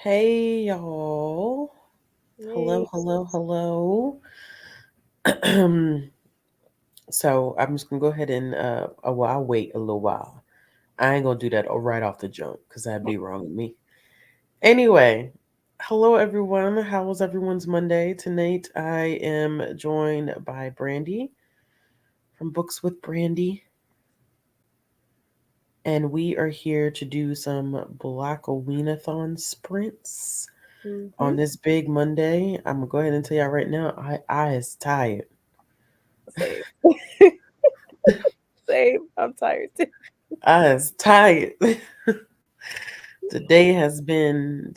Hey y'all. Hello, Yay. hello, hello. So I'm just gonna go ahead and I'll wait a little while. I ain't gonna do that right off the jump because that'd be wrong with me. Anyway, hello everyone. How was everyone's Monday? Tonight I am joined by Brandy from Books with Brandy, and we are here to do some Blackoweenathon sprints Mm-hmm. on this big Monday. I'm gonna go ahead and tell y'all right now, I is tired. Same. Same. I'm tired too. I is tired. Today has been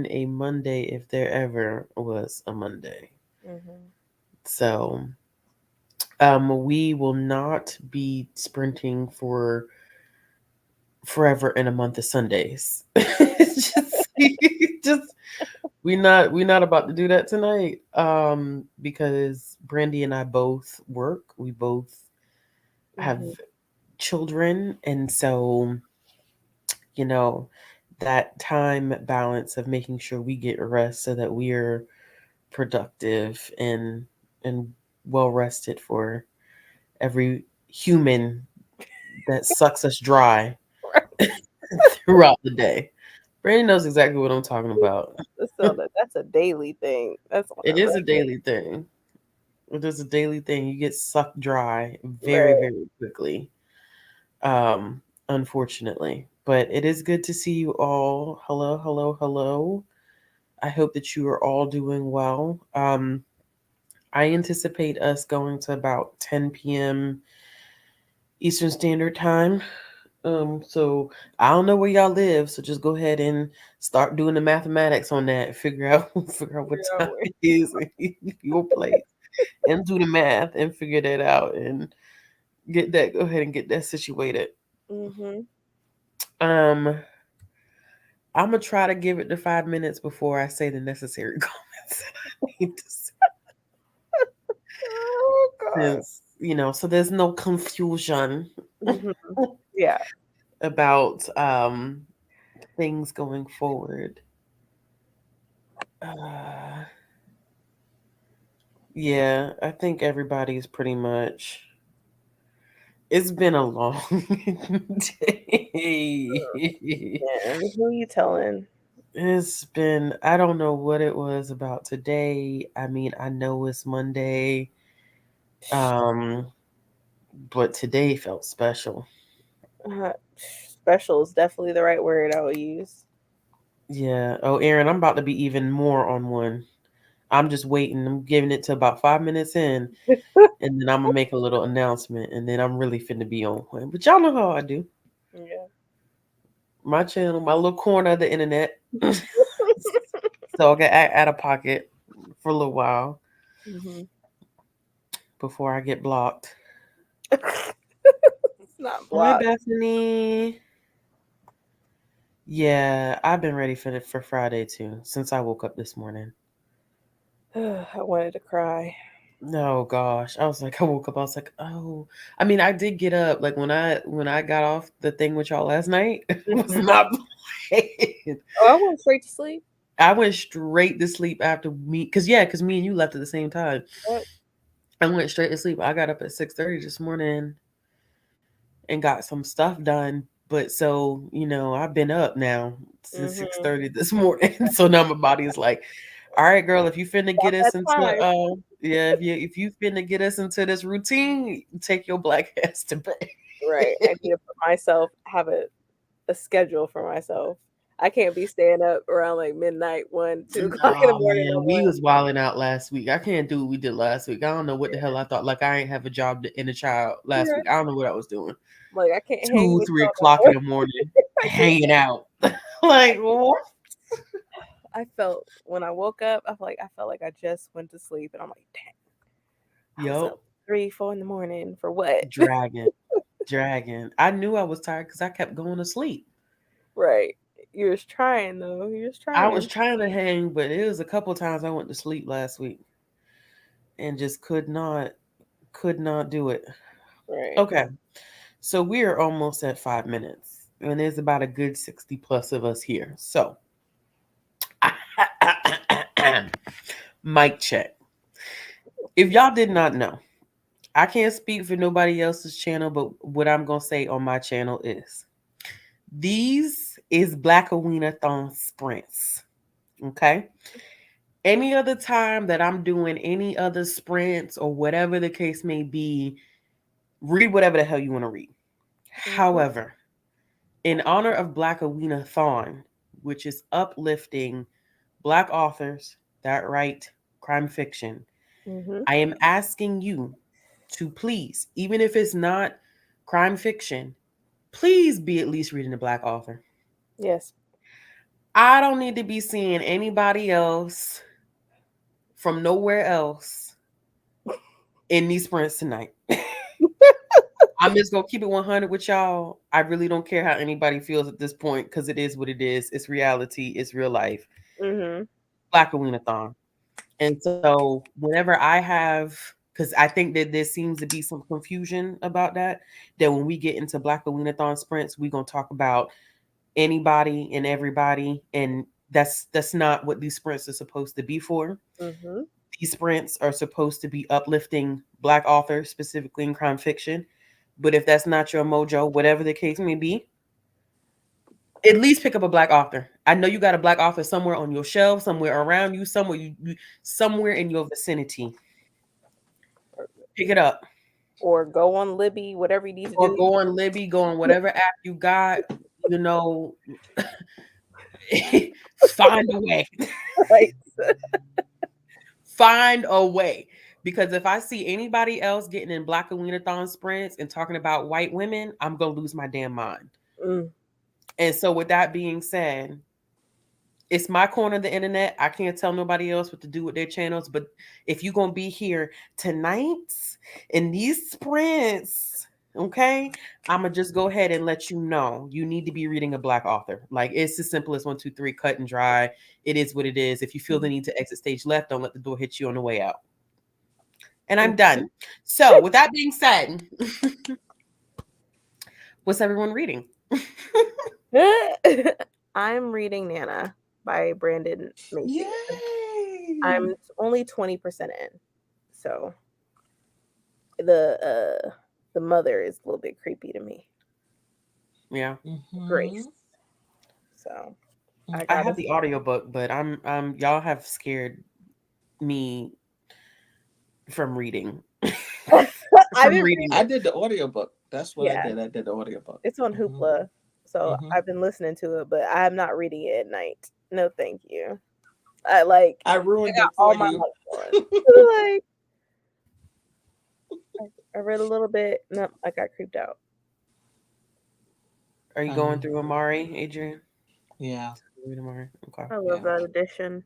a Monday if there ever was a Monday. Mm-hmm. So we will not be sprinting for forever in a month of Sundays. just, just we not about to do that tonight. Because Brandy and I both work. We both have Mm-hmm. children, and so you know that time balance of making sure we get rest so that we are productive and well rested for every human that sucks us dry throughout the day. Brandon knows exactly what I'm talking about. So that's a daily thing. That's on It a is a regular. daily thing. It is a daily thing. You get sucked dry very, Right. very quickly. Unfortunately. But it is good to see you all. Hello, hello, hello. I hope that you are all doing well. I anticipate us going to about 10 p.m. Eastern Standard Time. So I don't know where y'all live, so just go ahead and start doing the mathematics on that. Figure out figure out what Figure time out it is in your place, and do the math and figure that out and get that. Go ahead and get that situated. Mm-hmm. Um, I'm gonna try to give it the 5 minutes before I say the necessary comments that I need to say, Oh God. since so there's no confusion Mm-hmm. Yeah. about things going forward. Uh, yeah, I think everybody's pretty much. It's been a long day. Man, who you telling? It's been, I don't know what it was about today. I mean, I know it's Monday, um, but today felt special. Uh, Special is definitely the right word I would use. Yeah. Oh, Aaron, I'm about to be even more on one. I'm just waiting. I'm giving it to about 5 minutes in, and then I'm gonna make a little announcement, and then I'm really finna be on one. But y'all know how I do. Yeah. My channel, my little corner of the internet. So I get out of pocket for a little while Mm-hmm. before I get blocked. It's not Hi, blocked. Bethany. Yeah, I've been ready for Friday too since I woke up this morning. I wanted to cry. No, gosh, I was like, I woke up. I was like, oh, I mean, I did get up. Like when I got off the thing with y'all last night, it was Mhm. not playing. Oh, I went straight to sleep. I went straight to sleep after because me and you left at the same time. Yep. I went straight to sleep. I got up at 6:30 this morning and got some stuff done. But so, I've been up now since Mhm. 6:30 this morning. So now my body is like, all right, girl, if you finna About get us that into time. yeah, if you finna get us into this routine, take your black ass to bed. Right. I need to put myself have a schedule for myself. I can't be staying up around like midnight, 1, 2 o'clock in the Oh morning no man, we more. was wilding out last week. I can't do what we did last week. I don't know what the hell I thought. Like I ain't have a job in a child last Yeah. week. I don't know what I was doing. Like I can't hang Two, with three y'all no o'clock more. in the morning, I can't. hanging out. Like what? I felt when I woke up, I felt like I just went to sleep, and I'm like, dang, I was Yup. up 3, 4 in the morning for what? Dragging, dragging. I knew I was tired because I kept going to sleep. Right. You're just trying though. You're just I was trying. trying to hang, but it was a couple times I went to sleep last week and just could not do it. Right. Okay, so we are almost at 5 minutes, and there's about a good 60 plus of us here. So Mic check. If y'all did not know, I can't speak for nobody else's channel, but what I'm gonna say on my channel is these is Blackoweenathon Sprints. Okay. Any other time that I'm doing any other sprints or whatever the case may be, read whatever the hell you want to read. Mhm. However, in honor of Blackoweenathon, which is uplifting Black authors that write crime fiction, Mhm. I am asking you to please, even if it's not crime fiction, please be at least reading a Black author. Yes. I don't need to be seeing anybody else from nowhere else in these sprints tonight. I'm just gonna keep it 100 with y'all. I really don't care how anybody feels at this point because it is what it is. It's reality. It's real life. Mhm. Blackoweenathon. And so whenever I have, because I think that there seems to be some confusion about that, that when we get into Blackoweenathon sprints, we're gonna talk about anybody and everybody, and that's not what these sprints are supposed to be for. Mhm. These sprints are supposed to be uplifting Black authors, specifically in crime fiction. But if that's not your mojo, whatever the case may be, at least pick up a Black author. I know you got a Black author somewhere on your shelf, somewhere around you, somewhere in your vicinity. Or, Pick it up. or go on Libby, whatever you need to Or do. go on Libby, go on whatever app you got, you know, find a way. Right. Find a way. Because if I see anybody else getting in Blackoweenathon sprints and talking about white women, I'm gonna lose my damn mind. Mm. And so with that being said, it's my corner of the internet. I can't tell nobody else what to do with their channels. But if you're gonna be here tonight in these sprints, okay, I'm gonna just go ahead and let you know you need to be reading a Black author. Like it's as simple as 1, 2, 3, cut and dry. It is what it is. If you feel the need to exit stage left, don't let the door hit you on the way out. And I'm Mhm. done. So with that being said, what's everyone reading? I'm reading Nana by Brandon Macy. Yay! I'm only 20% in. So the mother is a little bit creepy to me. Yeah. Mm-hmm. Grace. So I I gotta have the audiobook, but I'm y'all have scared me from reading. I've From been reading I it. did the audiobook. That's what I yeah, did. I did the audiobook. it's on Mm-hmm. Hoopla. So Mm-hmm. I've been listening to it, but I'm not reading it at night. No, thank you. I like I I ruined got it all for my you. life on. Like I read a little bit. No, I got creeped out. Are you going Um, through Amari, Adrian? yeah, Read Amari. Okay. I love yeah, that edition.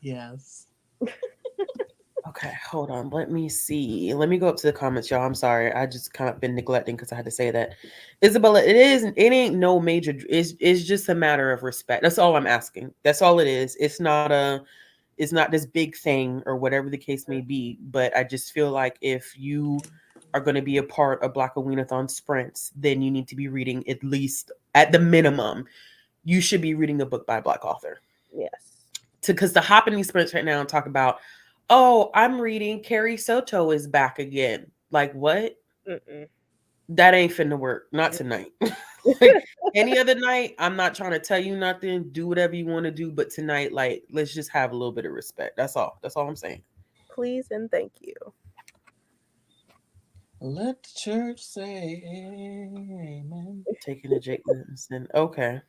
yes. Okay, hold on. Let me see. Let me go up to the comments, y'all. I'm sorry. I just kind of been neglecting because I had to say that. Isabella, it ain't no major it's just a matter of respect. That's all I'm asking. That's all it is. It's not this big thing or whatever the case may be. But I just feel like if you are going to be a part of Blackoweenathon sprints, then you need to be reading at least at the minimum. You should be reading a book by a Black author. Yes. Because to hop in these sprints right now and talk about, oh, I'm reading Carrie Soto is back again. Like what? Mm-mm. That ain't finna work. Not tonight. Like any other night, I'm not trying to tell you nothing. Do whatever you want to do, but tonight, like, let's just have a little bit of respect. That's all. That's all I'm saying. Please and thank you. Let the church say amen. Taking a Jake Livingston. Okay.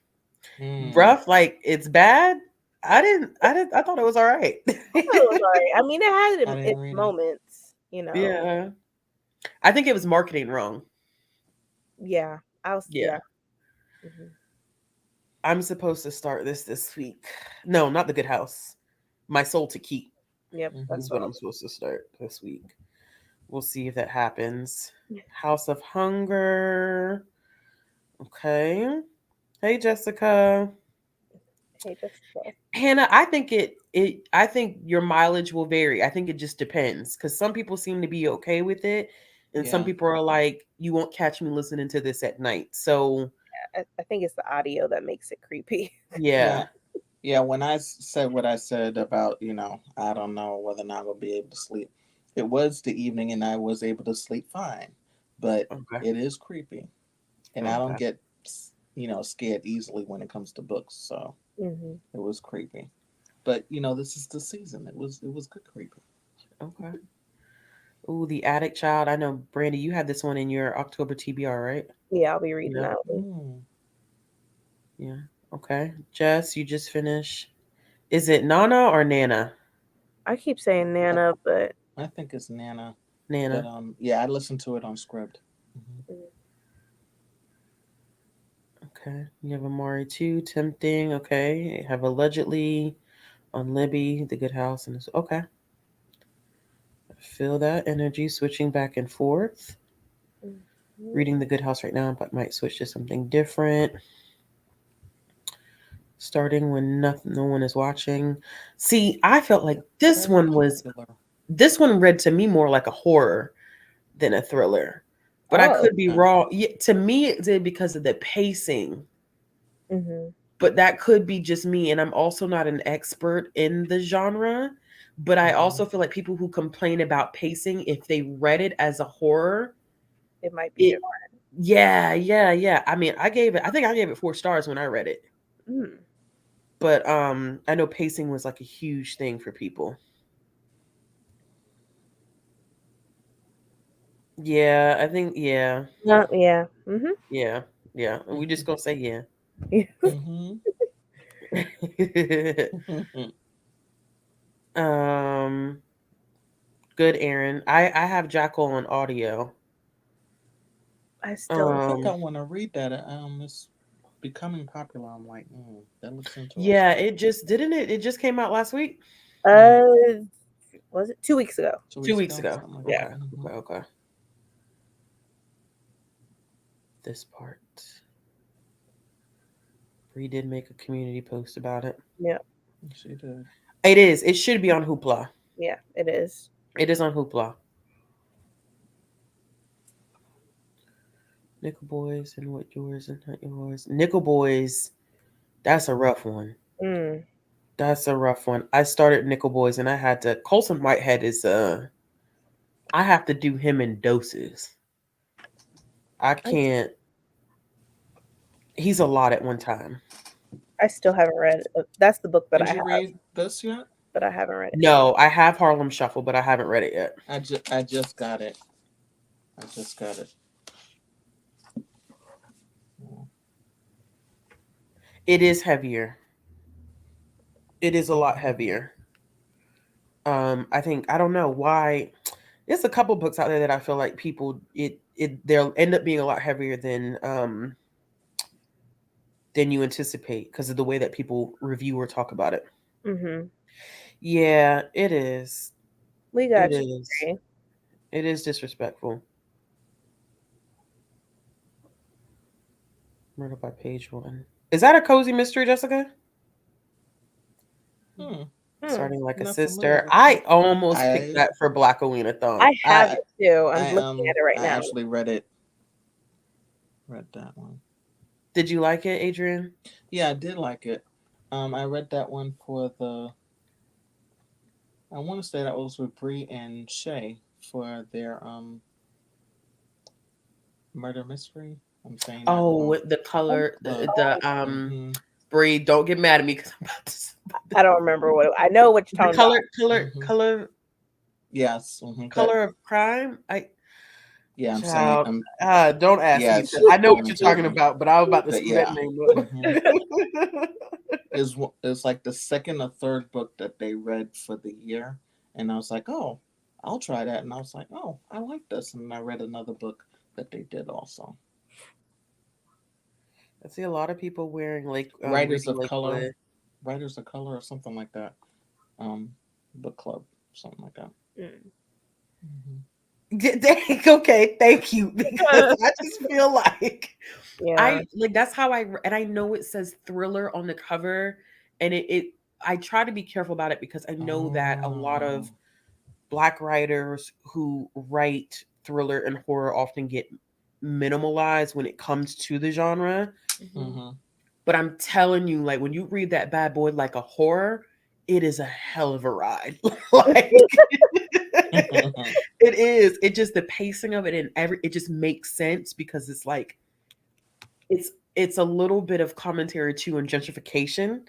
Mm. Rough, like it's bad. I thought it was all right. I thought it was alright. I mean, it had I didn't its read it. moments, you know. Yeah. I think it was marketing wrong. Yeah, I was. Yeah. Yeah. Mhm. I'm supposed to start this week. No, not the Good House. My Soul to Keep Yep, Mm-hmm. that's is what what I'm. I'm supposed to start this week. We'll see if that happens. House of Hunger. Okay. Hey Jessica. Hey, Jessica. Hannah, I think your mileage will vary. I think it just depends because some people seem to be okay with it, and some Yeah. people are like, you won't catch me listening to this at night. So I think it's the audio that makes it creepy. yeah. Yeah. Yeah, when said what I said about, I don't know whether or not I'll be able to sleep. It was the evening and I was able to sleep fine, but Okay. it is creepy. And I don't Okay. get, scared easily when it comes to books. So Hmm. it was creepy. But, this is the season. It was good creepy. Okay. Ooh, The Attic Child. I know, Brandy, you had this one in your October TBR, right? Yeah, I'll be reading Yeah. that one. Mm, Yeah. Okay. Jess, you just finished. Is it Nana or Nana? I keep saying I, Nana, but I think it's Nana. But Nana. yeah, I listened to it on script. Okay. You have Amari too. Tempting. Okay. You have Allegedly on Libby, The Good House, and it's okay. Feel that energy switching back and forth. Mhm. Reading The Good House right now, but might switch to something different. Starting when no one is watching. See, I felt like Very popular. this one read to me more like a horror than a thriller. But I Oh. could be Okay. wrong. Yeah, to me, it did because of the pacing. Hmm. But that could be just me. And I'm also not an expert in the genre. But I Hmm. also feel like people who complain about pacing, if they read it as a horror, It might be it, different. yeah, yeah, yeah. I mean, I think I gave it 4 stars when I read it. Mm. But I know pacing was like a huge thing for people. Yeah, I think, yeah, Yeah. Hmm. yeah, yeah. We just gonna say yeah. Hmm. um, Good, Aaron. I have Jackal on audio. I still. I think I Um, want to read that. It's becoming popular. I'm like, that looks yeah, interesting. it just didn't it. It just came out last week, Yeah, Uh, was it 2 weeks ago? 2 weeks 2 weeks ago, ago. something like Okay, Yeah. that. Hmm. okay, okay. This part, Bree did make a community post about it. Yeah. She did. It is. It should be on Hoopla. Yeah. It is. It is on Hoopla. Nickel Boys and what yours and not yours. Nickel Boys. That's a rough one. Mm. That's a rough one. I started Nickel Boys and I had to. Colson Whitehead is I have to do him in doses. I I can't. He's a lot at one time. I still haven't read. That's the book that I Did you have, read this yet? but I haven't read it. No, I have Harlem Shuffle, but I haven't read it yet. I just got it. I just got it. It is heavier. It is a lot heavier. I think I don't know why. There's a couple books out there that I feel like people they'll end up being a lot heavier than you anticipate because of the way that people review or talk about it. Mm-hmm. Yeah, it is. We It got you. is. Bree. It is disrespectful. Murder by Page One. Is that a cozy mystery, Jessica? Hmm. Hmm. Starting like a Not familiar sister. with I that. almost picked I that for Blackoweenathon. I have I it too. I'm I looking at it right I now. actually read it. Read that one. Did you like it, Adrian? Yeah, I did like it. I read that one for the. I want to say that was with Bree and Shay for their murder mystery. I'm saying that Oh, wrong. with the color, Club. Mm-hmm. Bree, don't get mad at me because I'm about to. I don't remember I know what you're The talking about. Mm-hmm. Yes. Mm-hmm. That. color of crime. Yeah. I'm saying. Child, don't ask me. 'Cause Yes. I know what I'm you're talking joking. about, but I was about to But screw that yeah. name Mm-hmm. up. Is like the second or third book that they read for the year, and I was like, oh, I'll try that, and I was like, oh, I like this, and I read another book that they did also. I see a lot of people wearing Writers reading of Color, Lakewood. Writers of Color, or something like that. Um, Book club, something like that. Mm. Hmm. Okay, thank you. Because I just feel like Yeah. I like that's how and I know it says thriller on the cover, and it I try to be careful about it because I know that a lot Oh. of Black writers who write thriller and horror often get minimalized when it comes to the genre. Hmm. Mm-hmm. But I'm telling you, like when you read that bad boy like a horror, it is a hell of a ride. Like it is. It just the pacing of it and it just makes sense because it's like it's a little bit of commentary too on gentrification.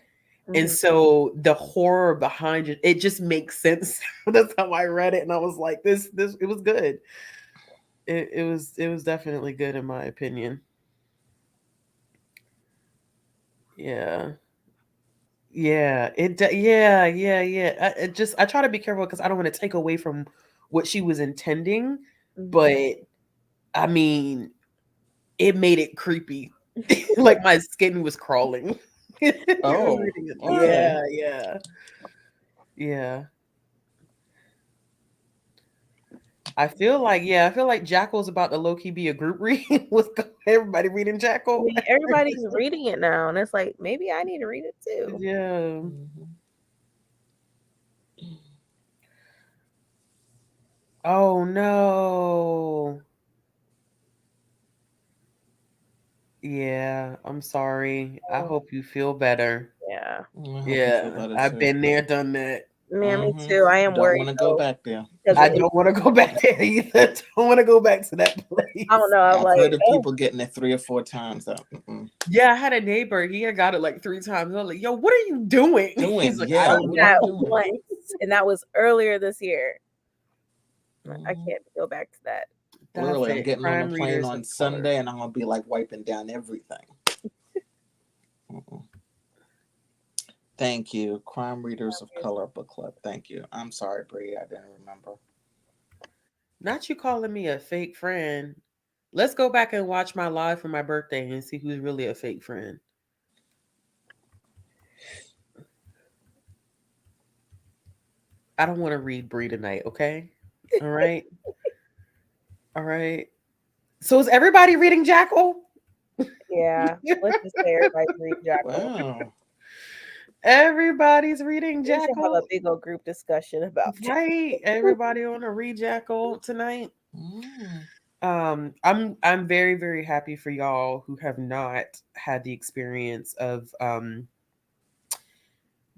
And Mhm. so the horror behind it, it just makes sense. That's how I read it. And I was like, this it was good. It was definitely good in my opinion. Yeah. Yeah, yeah. I try to be careful because I don't want to take away from what she was intending, Mhm. but I mean, it made it creepy. Like my skin was crawling. Oh, Reading it. Yeah. okay. Yeah. I feel like Jackal's about to low key be a group read with everybody reading I Jackal. mean, everybody's reading it now, and it's like maybe I need to read it too. Yeah. Mhm. Oh no. Yeah, I'm sorry. I Oh, hope you feel better. yeah. I hope you feel Yeah, better I've too. been there, done that. Man, me Hmm. too. I am Don't worried want to go though back there. because I don't want to go back there either. Don't want to go back to that I don't place. know. I'm I've like, heard of oh, people getting it 3 or 4 times. Though. Mm-mm. Yeah, I had a neighbor. He had got it like 3 times. I was like, "Yo, what are you doing?" He's Doing, like, "I yeah. don't done What are you that know." doing? once, and that was earlier this year. I Hmm. can't go back to that. That's Literally, I'm it. getting on a Crime plane readers on of color. Sunday, and I'm gonna be like wiping down everything. Mm-mm. Thank you, Crime Readers of Color Book Club. Thank you. I'm sorry, Bree. I didn't remember. Not you calling me a fake friend. Let's go back and watch my live for my birthday and see who's really a fake friend. I don't want to read Bree tonight, okay? All right. All right. So is everybody reading Jackal? Yeah, let's just say everybody's reading Jackal. Wow. Everybody's reading We should have a Jackal. big old group discussion about Right. Everybody on a read Jackal tonight. Mm. I'm very, very happy for y'all who have not had the experience of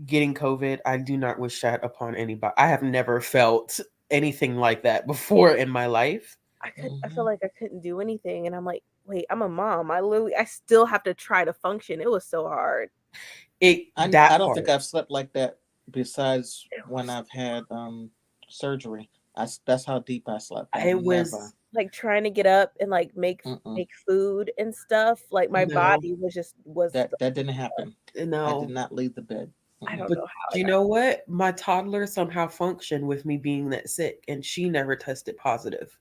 getting COVID. I do not wish that upon anybody. I have never felt anything like that before in my life. I feel Hmm. like I couldn't do anything, and I'm like, wait, I'm a mom. I still have to try to function. It was so hard. It I that don't think part. I've slept like that besides It when was I've had surgery. That's how deep I slept. I've It never. was like trying to get up and like Mm-mm, make food and stuff. Like my mm-mm. body was That didn't happen. I did no. not leave the bed. I Mm-mm. don't But know how I you got. know what? My toddler somehow functioned with me being that sick, and she never tested positive.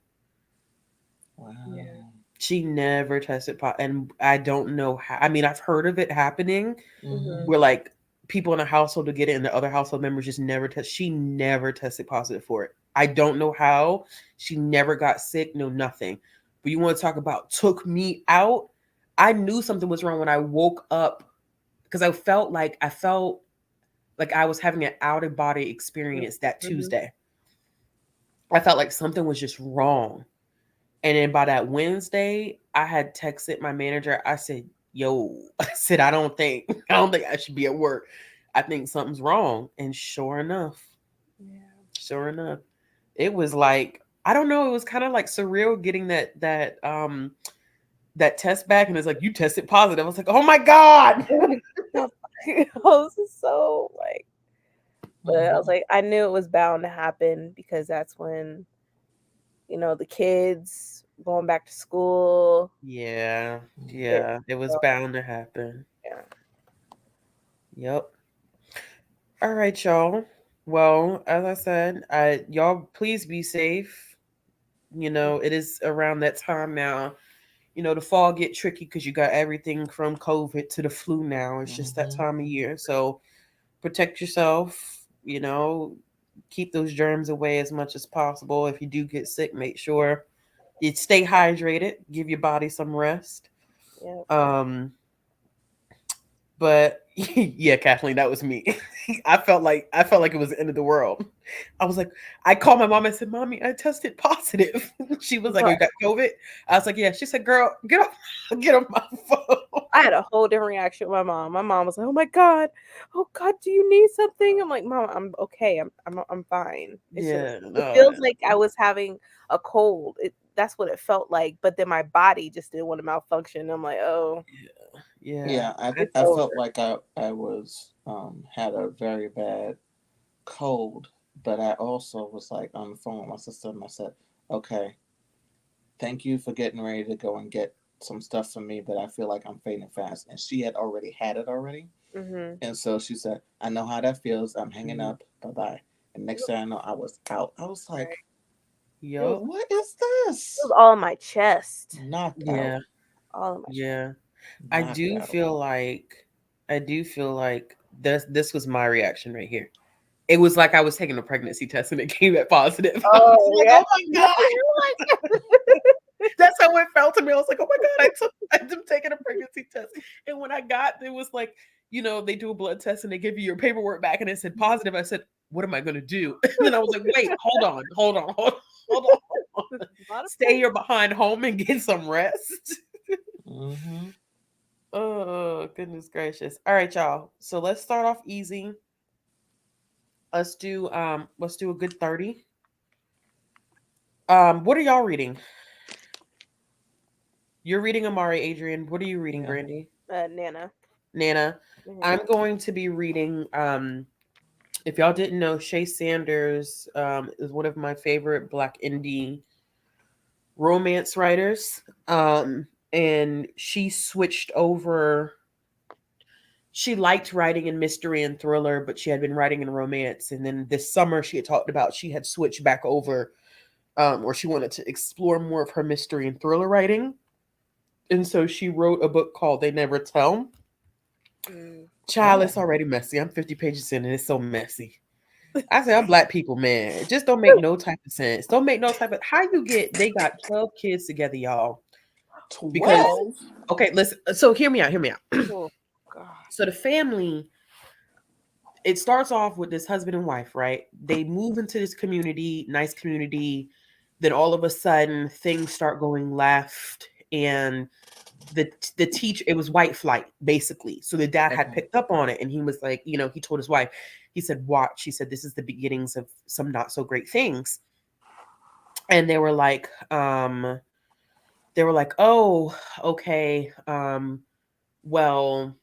Yeah. Wow. She never tested positive, and I don't know how. I mean, I've heard of it happening Mm-hmm. Mhm. where like people in a household to get it, and the other household members just never test. She never tested positive for it. I don't know how. She never got sick. No, nothing. But you want to talk about took me out? I knew something was wrong when I woke up because I felt like I was having an out of body experience that Mhm. Tuesday. I felt like something was just wrong. And then by that Wednesday, I had texted my manager. I said, "Yo," I said, I don't think I should be at work. I think something's wrong." And Yeah. sure enough, it was like, I don't know, it was kind of like surreal getting that test back and it's like you tested positive. I was like, "Oh my God." Oh my God. I was so like, but I was Mm-hmm. like, I knew it was bound to happen because that's when the kids going back to school. Yeah. It, Yeah, it was so, bound to happen. yeah. Yep. All right, y'all. Well, as I said, y'all please be safe. It is around that time now. The fall get tricky because you got everything from COVID to the flu now. It's just that Mm-hmm. time of year. So protect yourself, keep those germs away as much as possible. If you do get sick, make sure you stay hydrated, give your body some rest. Yeah. But yeah, Kathleen, that was me. I felt like it was the end of the world. I was like, I called my mom and said, "Mommy, I tested positive." She was like, "Oh, you got COVID?" I was like, "Yeah." She said, "Girl, get off, get off my phone." I had a whole different reaction with my mom. My mom was like, oh God, do you need something?" I'm like, "Mom, I'm okay. I'm fine. It's just Yeah, it no, feels like I was having a cold. That's what it felt like, but then my body just didn't want to malfunction. I'm like, oh, yeah, Yeah, I it's I over. felt like I was had a very bad cold, but I also was like on the phone with my sister and I said, "Okay, thank you for getting ready to go and get some stuff for me, but I feel like I'm fading fast." And she had already had it already. Mhm. And so she said, "I know how that feels. I'm hanging mhm, up. Bye bye." And next thing I know, I was out. I was Right. like, It was yup, "What is it was this?" all in my chest. Knocked out. yeah, All in my chest. yeah. I Knocked do out. feel like, I do feel like this was my reaction right here. It was like I was taking a pregnancy test and it came back positive. I was Oh like, yeah. oh my God. That's how it felt to me. I was like, oh my God, I'm taking a pregnancy test. And when I got, it was like, they do a blood test and they give you your paperwork back and it said positive. I said, what am I going to do? And then I was like, wait, hold on. This is not a Stay place. your behind home and get some rest. Mm-hmm. Oh, goodness gracious. All right, y'all. So let's start off easy. Let's do a good 30. What are y'all reading? You're reading Amari, Adrian. What are you reading, Yeah. Brandy? Nana. Nana. Mhm. I'm going to be reading if y'all didn't know, Shay Sanders is one of my favorite Black indie romance writers. And she switched over. She liked writing in mystery and thriller, but she had been writing in romance. And then this summer, she had talked about she had switched back over, or she wanted to explore more of her mystery and thriller writing. And so she wrote a book called They Never Tell. Mm. Child, Oh. it's already messy. I'm 50 pages in and it's so messy. I say I'm Black people, man. It just don't make no type of sense. Don't make no type of how you get they got 12 kids together, y'all. Because 12? okay, listen. So hear me out, hear me out. Oh God. So the family, it starts off with this husband and wife, right? They move into this community, nice community. Then all of a sudden things start going left and the teacher, it was white flight basically, so the dad had Okay. picked up on it and he was like, he told his wife, he said, watch, he said, this is the beginnings of some not so great things. And they were like, oh, okay, well,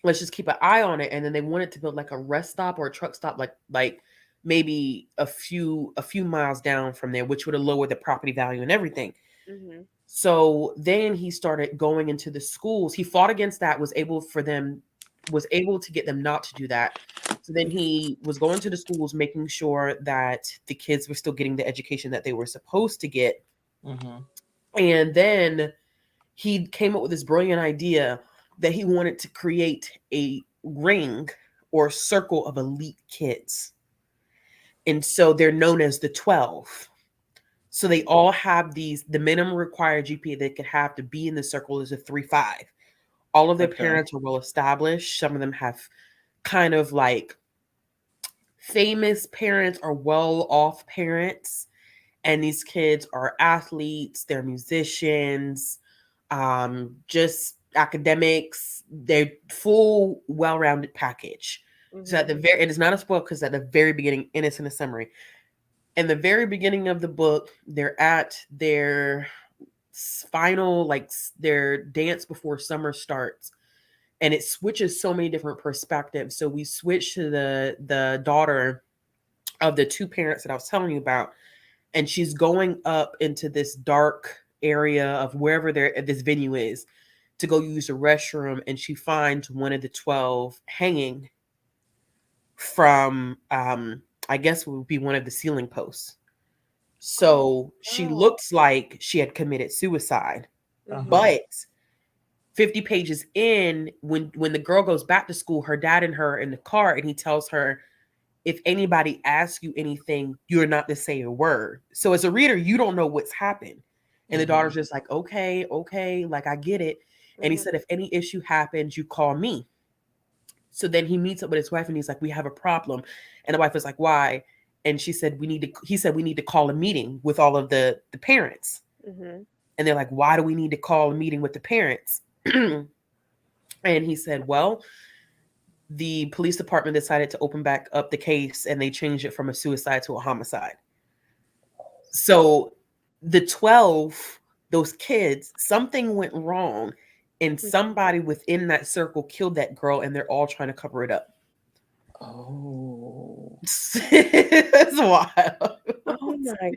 let's just keep an eye on it. And then they wanted to build like a rest stop or a truck stop, like maybe a few miles down from there, which would have lowered the property value and everything. Mhm. So then he started going into the schools. He fought against that, was able to get them not to do that. So then he was going to the schools, making sure that the kids were still getting the education that they were supposed to get. Mm-hmm. And then he came up with this brilliant idea that he wanted to create a ring or circle of elite kids. And so they're known as the 12. So they all have the minimum required GPA they could have to be in the circle is a 3.5. All of their Okay. parents are well established. Some of them have kind of like famous parents or well off parents. And these kids are athletes, they're musicians, just academics, they're full, well rounded package. So at Mhm. the very, it is not a spoil because at the very beginning, and it's in a summary. In the very beginning of the book, they're at their final, like their dance before summer starts, and it switches so many different perspectives. So we switch to the daughter of the two parents that I was telling you about, and she's going up into this dark area of wherever this venue is to go use the restroom, and she finds one of the 12 hanging from I guess it would be one of the ceiling posts. Oh So she no. looks like she had committed suicide. Uh-huh. Mhm. But 50 pages in, when the girl goes back to school, her dad and her in the car, and he tells her, if anybody asks you anything, you're not to say a word. So as a reader, you don't know what's happened. And the Mm-hmm. daughter's just like, okay, like I get it. And he Mhm. said, if any issue happens, you call me. So then he meets up with his wife and he's like, we have a problem. And the wife is like, why? And he said, we need to call a meeting with all of the parents. Mhm. And they're like, why do we need to call a meeting with the parents? And he said, well, the police department decided to open back up the case and they changed it from a suicide to a homicide. So the 12, those kids, something went wrong and somebody within that circle killed that girl and they're all trying to cover it up. Oh. It's wild. Oh my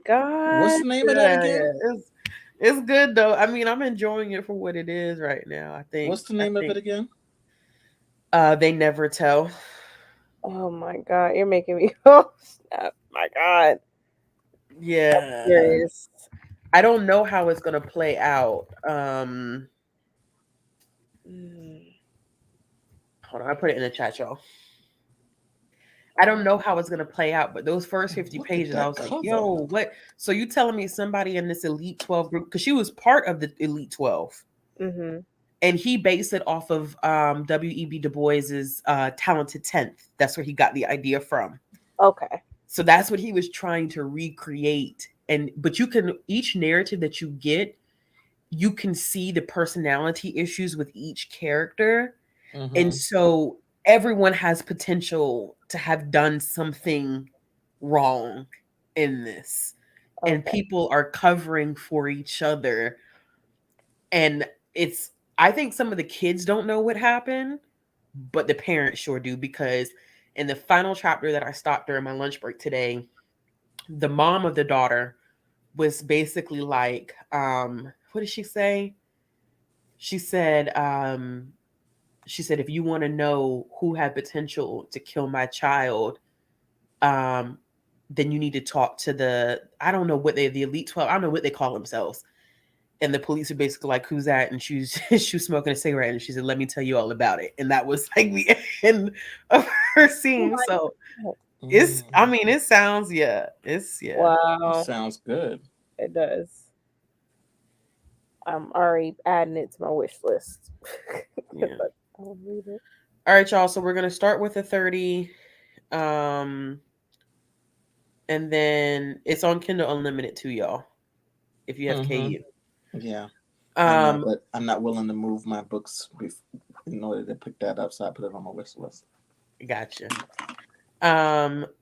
What's god. the name of that Yeah, again? yeah. It's good though. I mean, I'm enjoying it for what it is right now. I think What's the I name of it think again? they never tell. Oh my god. You're making me oh snap. My god. Yeah. Serious. I don't know how it's gonna play out. Mm. Hold on, I put it in the chat, y'all. I don't know how it's gonna play out, but those first 50 Look at pages, I that was like, cover. yo, what? So you telling me somebody in this Elite 12 group, because she was part of the Elite 12, Mhm. and he based it off of W.E.B. Du Bois's Talented 10th. That's where he got the idea from. Okay. So that's what he was trying to recreate. And but you can each narrative that you get, you can see the personality issues with each character. And Mm-hmm. so everyone has potential to have done something wrong in this. And Okay. people are covering for each other. And it's, I think some of the kids don't know what happened, but the parents sure do, because in the final chapter that I stopped during my lunch break today, the mom of the daughter was basically like, what did she say? She said, if you want to know who had potential to kill my child, um, then you need to talk to the, I don't know what they, the Elite 12, I don't know what they call themselves. And the police are basically like, who's that? And she was she was smoking a cigarette and she said, let me tell you all about it. And that was like the end of her Oh scene. my So god. it's, I Mm. mean, it sounds, yeah, it's, yeah. It Wow. sounds good. It does. I'm already adding it to my wish list. Yeah. I'll read it. All right, y'all. So we're gonna start with the 30. Um, and then it's on Kindle Unlimited too, y'all. If you have Mm-hmm. KU. Yeah, I know, Um, but I'm not willing to move my books in order to pick that up, so I put it on my wish list. gotcha.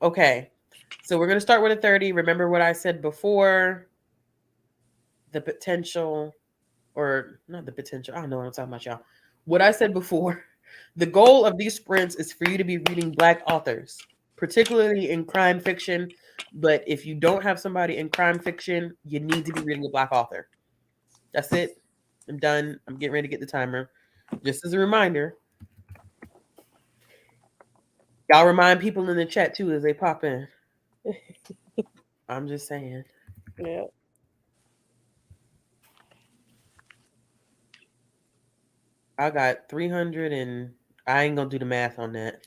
Okay. So we're gonna start with a 30. Remember what I said before? The potential, or not the potential. I don't know what I'm talking about, y'all. What I said before. The goal of these sprints is for you to be reading Black authors, particularly in crime fiction. But if you don't have somebody in crime fiction, you need to be reading a Black author. That's it. I'm done. I'm getting ready to get the timer. Just as a reminder, y'all remind people in the chat too as they pop in. I'm just saying. Yeah. I got 300 and I ain't gonna do the math on that.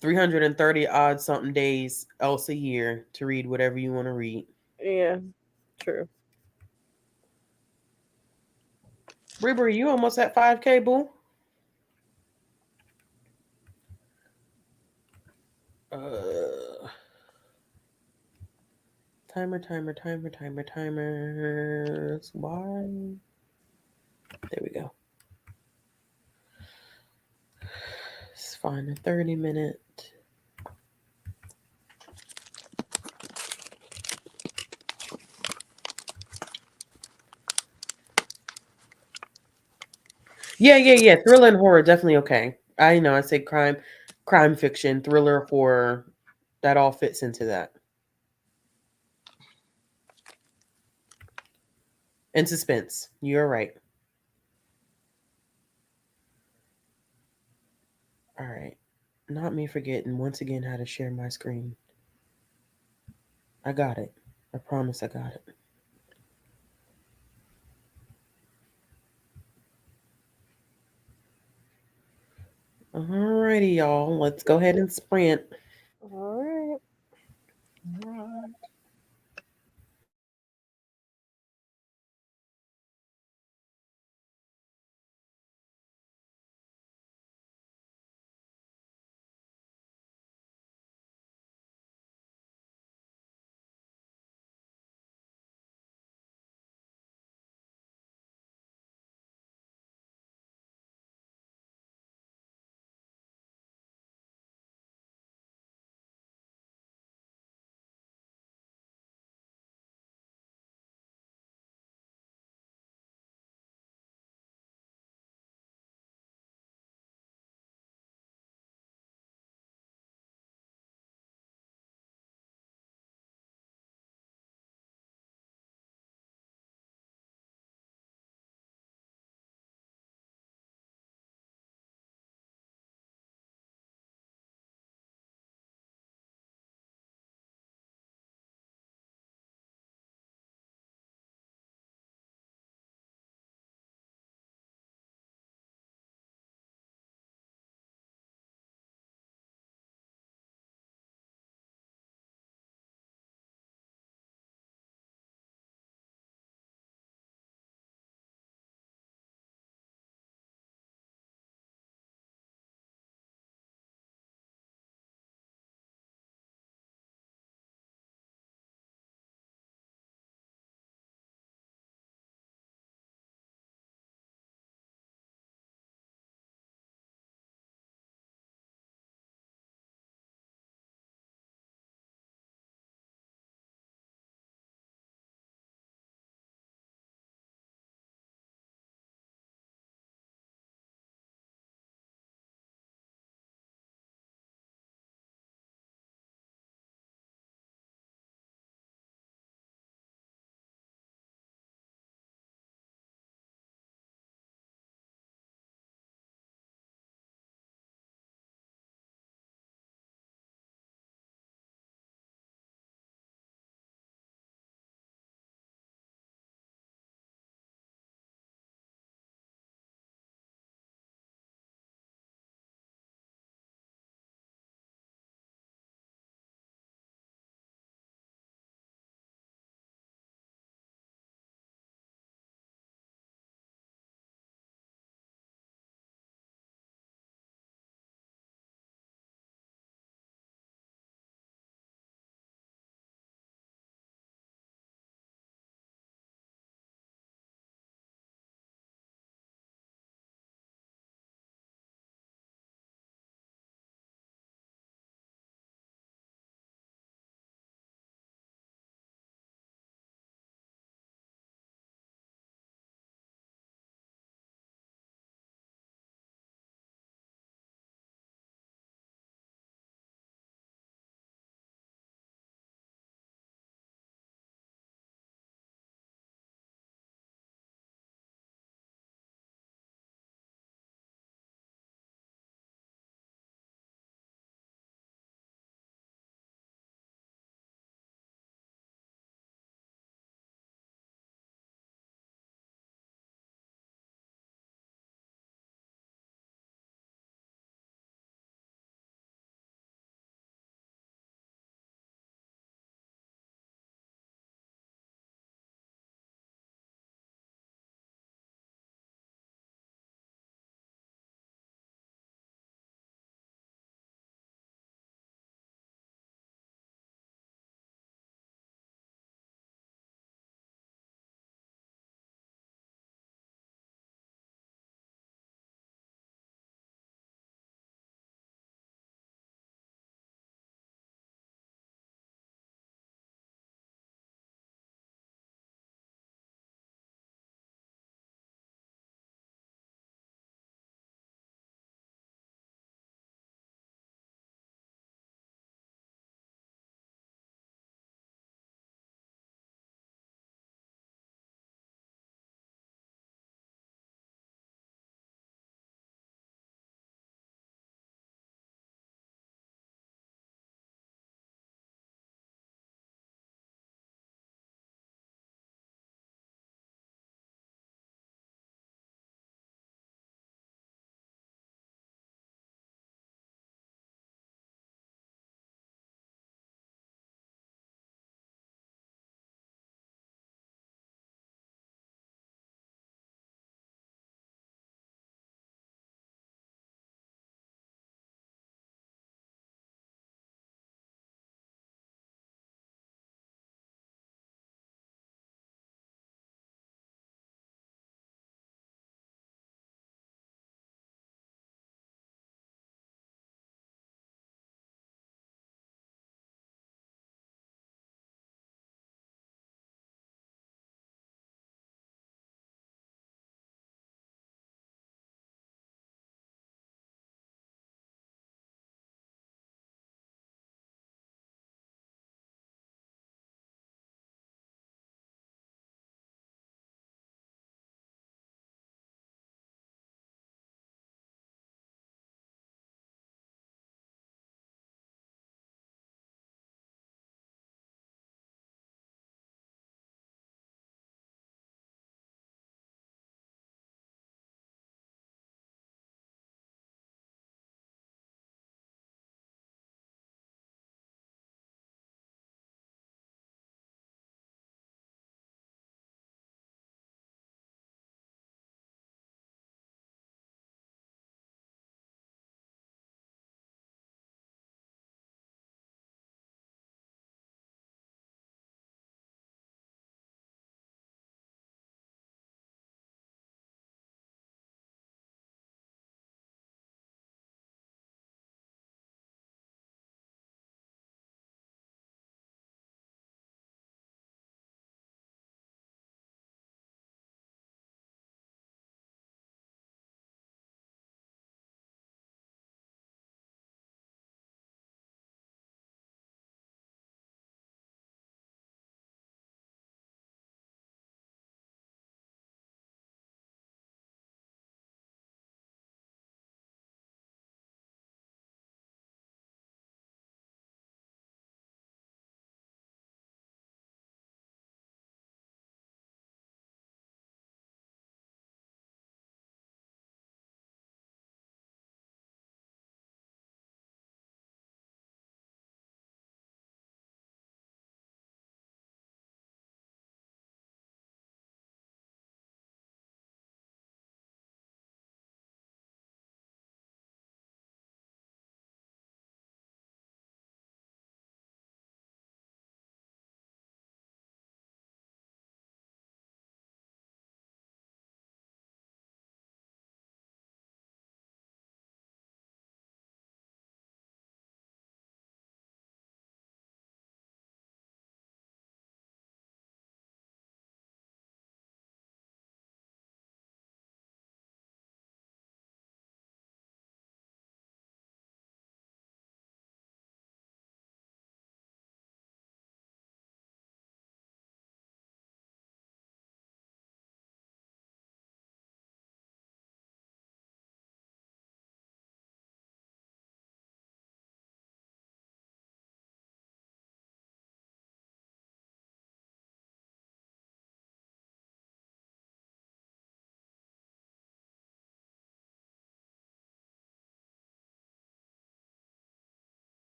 330 odd something days else a year to read whatever you want to read. Yeah. True. Brie, you almost at 5K, boo. Uh, timers. Why? There we go. It's fine. A 30-minute. Yeah. Thriller and horror, definitely okay. I know I say crime fiction, thriller, horror. That all fits into that. And suspense. You're right. All right. Not me forgetting once again how to share my screen. I got it. I promise I got it. Alrighty, y'all. Let's go ahead and sprint. All right. All right.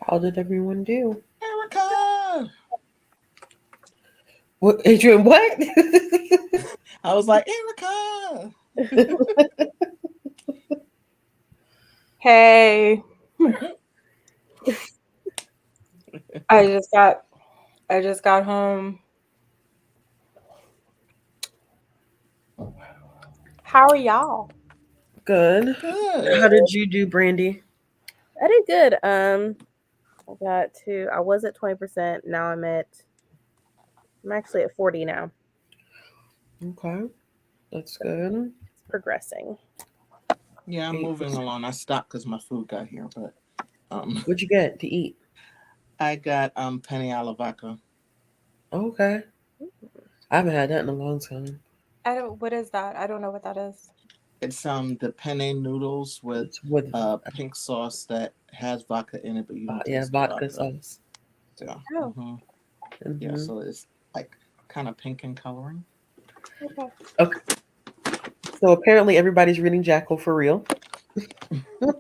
How did everyone do? Erica. What, Adrian? What? I was like, Erica. Hey, I just got I just got home. How are y'all? Good. How Good. did you do, Brandy? I did good. I was at 20%. Now I'm actually at 40 now. Okay, that's good. It's progressing. Yeah, I'm moving 8%. along. I stopped because my food got here, but What'd you get to eat? I got penny alla vodka. Okay, I haven't had that in a long time. I don't. What is that? I don't know what that is. It's the penne noodles with It's with pink sauce that has vodka in it, but you don't yeah, taste the vodka vodka. sauce. So, Oh, yeah, Hmm. so it's like kind of pink in coloring. okay. Okay, so apparently everybody's reading Jackal for real. All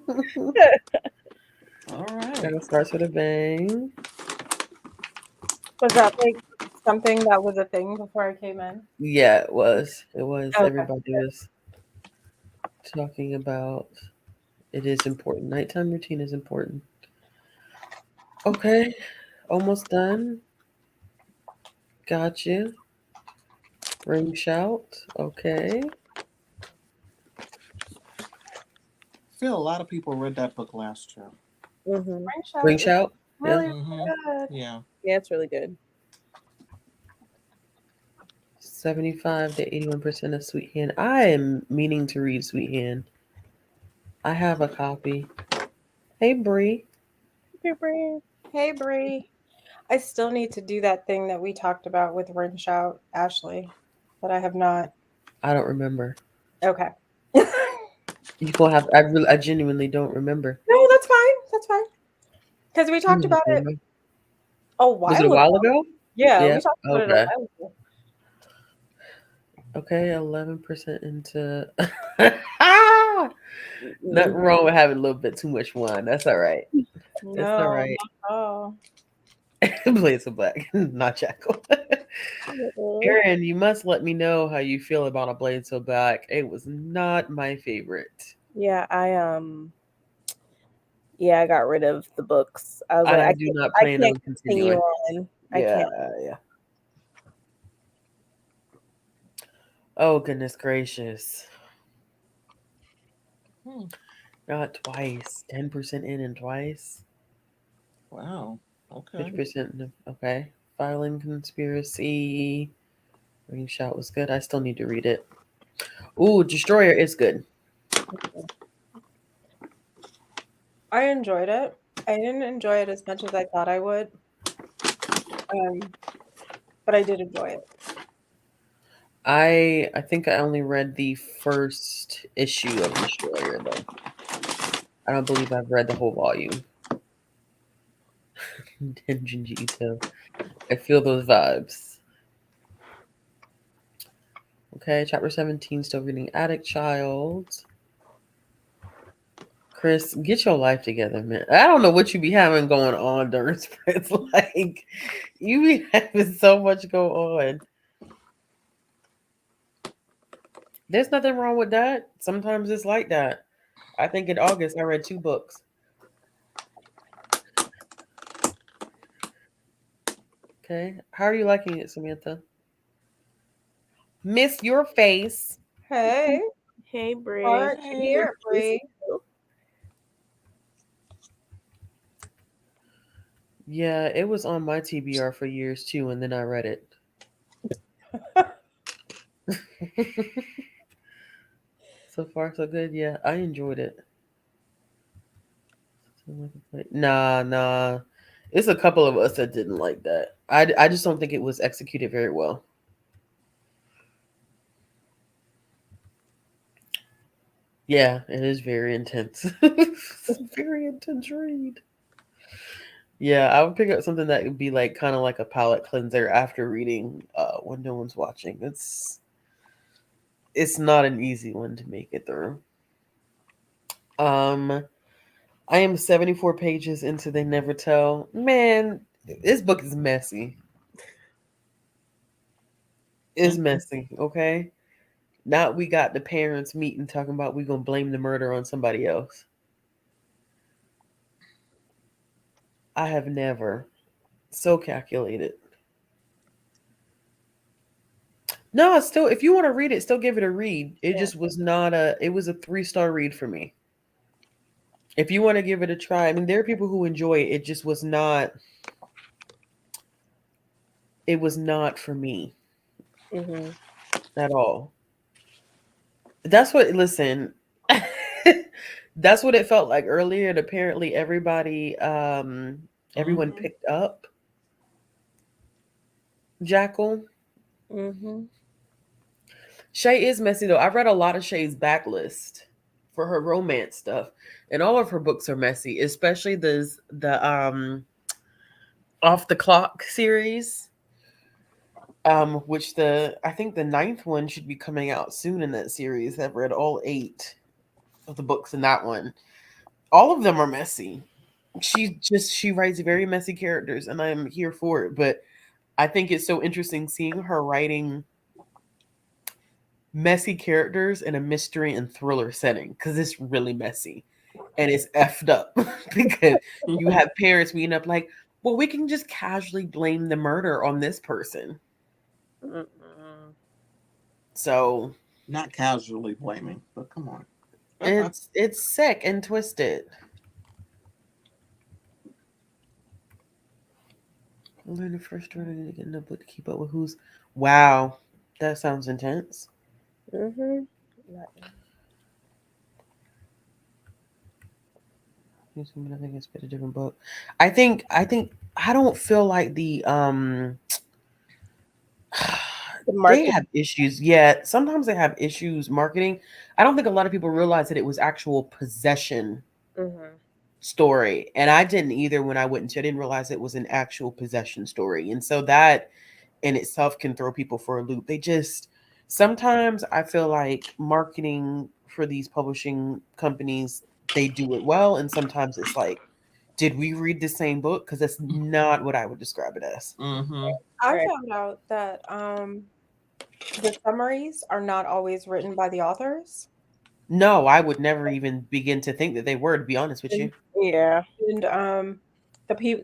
right. That starts with a bang. Was that like something that was a thing before I came in? Yeah, it was. It was. Okay. Everybody was talking about it is important. Nighttime routine is important. Okay, almost done. Got you. Ring shout. Okay. I feel a lot of people read that book last year. Mm-hmm. Ring Ring shout is shout. Yeah. really Mm-hmm. good. Yeah. Yeah, it's really good. 75 to 81% of Sweet Hand. I am meaning to read Sweet Hand. I have a copy. Hey Bree. Hey, Bree. I still need to do that thing that we talked about with ring shout, Ashley, but I have not. I don't remember. Okay. You gonna have I genuinely don't remember. No, that's fine. That's fine. Because we talked Hmm, about it a was it a while ago. while ago? Yeah, Yeah. we talked about it a Okay. while ago. Okay, 11% into nothing Mm-hmm. wrong with having a little bit too much wine. That's all right. That's all No, right. not at all. Blaze of Black, not Jackal. Aaron, you must let me know how you feel about a Blade So Black. It was not my favorite. Yeah, I got rid of the books. I was like, I do not I plan can't on continue continuing. on. I Yeah, can't. yeah. Oh goodness gracious. Hmm. Not twice. 10% in and twice. Wow. Okay. 50% okay. Filing conspiracy. Ring shot was good. I still need to read it. Ooh, Destroyer is good. I enjoyed it. I didn't enjoy it as much as I thought I would, um, but I did enjoy it. I think I only read the first issue of Destroyer though. I don't believe I've read the whole volume. Junji Ito. I feel those vibes. Okay, chapter 17, still reading Attic Child. Chris, get your life together, man. I don't know what you be having going on during sprints. Like, you be having so much go on. There's nothing wrong with that. Sometimes it's like that. I think in August I read 2 books. Okay. How are you liking it, Samantha? Miss your face. Hey, Hey, Brie. hard to Hey. hear, Bree. Yeah, it was on my TBR for years too, and then I read it. So far, so good. Yeah, I enjoyed it. Nah, nah. It's a couple of us that didn't like that. I just don't think it was executed very well. Yeah, it is very intense. It's a very intense read. Yeah, I would pick up something that would be like kind of like a palate cleanser after reading when no one's watching. It's not an easy one to make it through. Um I am 74 pages into They Never Tell. Man, this book is messy. It's Mm. messy, okay? Now we got the parents meeting talking about we gonna blame the murder on somebody else. I have never so calculated. No, it's still if you want to read it, still give it a read. It Yeah. just was not a it was a 3-star read for me. If you want to give it a try, I mean there are people who enjoy it. It just was not it was not for me Mm-hmm. at all. That's what listen. That's what it felt like earlier and apparently everyone Mm-hmm. picked up Jackal. Mm-hmm. Shay is messy though. I've read a lot of Shay's backlist for her romance stuff, and all of her books are messy, especially the Off the Clock series. Which the I think the ninth one should be coming out soon in that series. I've read all 8 of the books in that one. All of them are messy. She writes very messy characters, and I'm here for it. But I think it's so interesting seeing her writing messy characters in a mystery and thriller setting because it's really messy and it's effed up because you have parents being up like, well, we can just casually blame the murder on this person. Mm-mm. So Not casually blaming, but come on. it's sick and twisted. I learned the first order to get in the book to keep up with who's. Wow, that sounds intense. Mm-hmm. I think it's a different book. I think I don't feel like The they market. have issues. Yeah, sometimes they have issues marketing. I don't think a lot of people realize that it was actual possession Mm-hmm. story, and I didn't either when I went into. I didn't realize it was an actual possession story, and so that in itself can throw people for a loop. They just sometimes I feel like marketing for these publishing companies they do it well, and sometimes it's like, did we read the same book? Because that's not what I would describe it as. Mm-hmm. I Right. found out that the summaries are not always written by the authors. No, I would never even begin to think that they were, to be honest with And, you. Yeah. and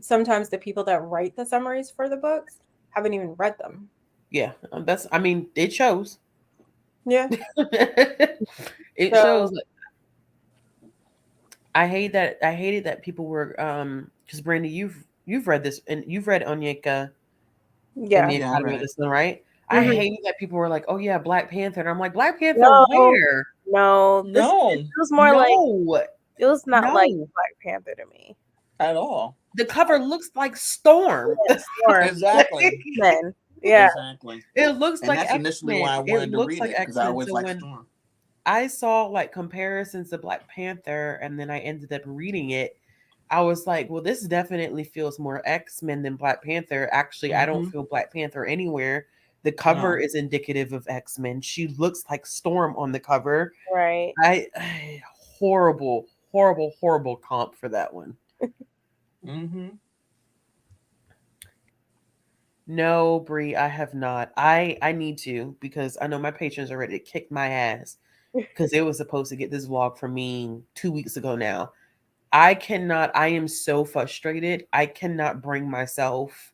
sometimes the people that write the summaries for the books haven't even read them. Yeah, that's. I mean, it shows. Yeah. It shows. So I hate that. I hated that people were because Brandy, you've read this and you've read Onyeka in Yeah. the Yeah, I Academy read of it. the Sun, right? I Mm-hmm. hate that people were like, "Oh yeah, Black Panther," and I'm like, "Black Panther, No. where? No. This it No, was more like No, it was not like no. Black Panther to me. at all. The cover looks like Storm. Yeah, Storm. Exactly. Men. Yeah. Exactly. It looks And like that's X initially Men. why I It wanted to looks read like it because X I Men. always So like when Storm. I saw like comparisons to Black Panther, and then I ended up reading it. I was like, well, this definitely feels more X Men than Black Panther. Actually, I don't Mm-hmm. feel Black Panther anywhere. The cover No. is indicative of X Men. She looks like Storm on the cover. Right. Horrible, horrible, horrible comp for that one. Mm-hmm. No, Bree, I have not. I need to because I know my patrons are ready to kick my ass because they was supposed to get this vlog from me 2 weeks ago now. I cannot. I am so frustrated. I cannot bring myself